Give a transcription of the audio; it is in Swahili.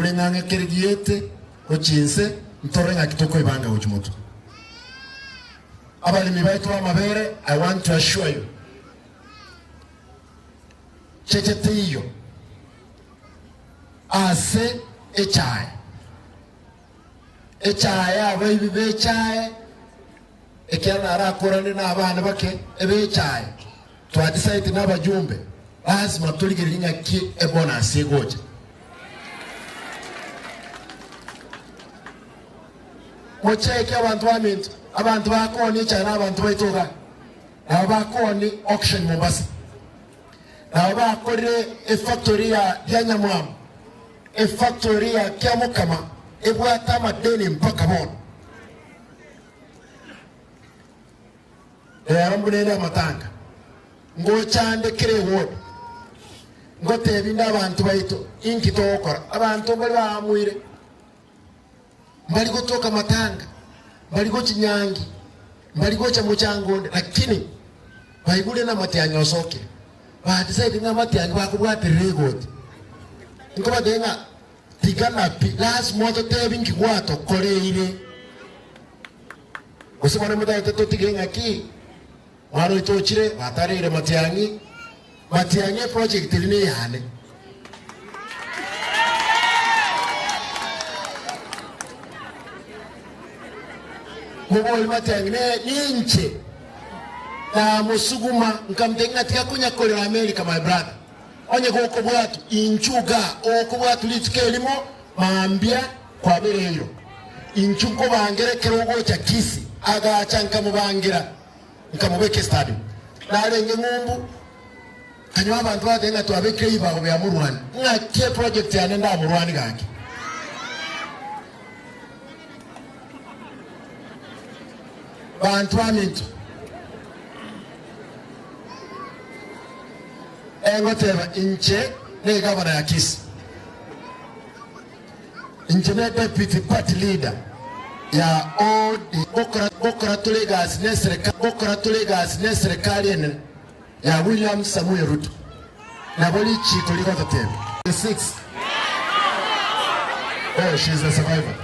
Nganga kirigiete ochinse ntorenga kitoko ibanga ujumoto. Abali mibaitu wa mabere, I want to assure you. Chechete iyo. Ase echae. Echae abayi bechae. Ekiana arakorane n'abana bake ebe echae. Twadecide n'abajumbe. Lazima tuligiringa ki ebona asegoje. Mocheke abantu bakoni cyane abantu bayitoga abakoni auction Mombasa abakore e factory ya Nyamwam e factory ya Kyamukama ebwata madeni mpaka bona arambulera matanga ngo cyande kire word ngo tebinda abantu bayito inkito okora abantu bali bamwire mbali kutoka matanga mbali ko Kinyangi mbali ko Muchangonde lakini bayigule na mati anyosoke ba decide na mati ani bakubwate regot ngo badenga tigana pilas moto tebingi kwato koreire kusibona muda teto tigenga ki waro itochire batarire mati anyi project line yane Muboli matangi ninche na musuguma nkamtenga tika kunya kole America my brother onye ko kubwatu inchuga okubwatu litikelimo maambia kwa berero inchuko bangere kerogo cha kisi aga chanka mubangira nkamubeke stadium nalenge ngumbu kanywa abantu badenga twabeke ibago bya murwani ngake project yanenda murwani gake bantu amintu engoteba inche ne gavana ya Kisi inche ne deputy party leader ya OD Okra Tulegas ne serikali ya William Samuel Ruto na boli chiko liko tatebe 6 oh she's a survivor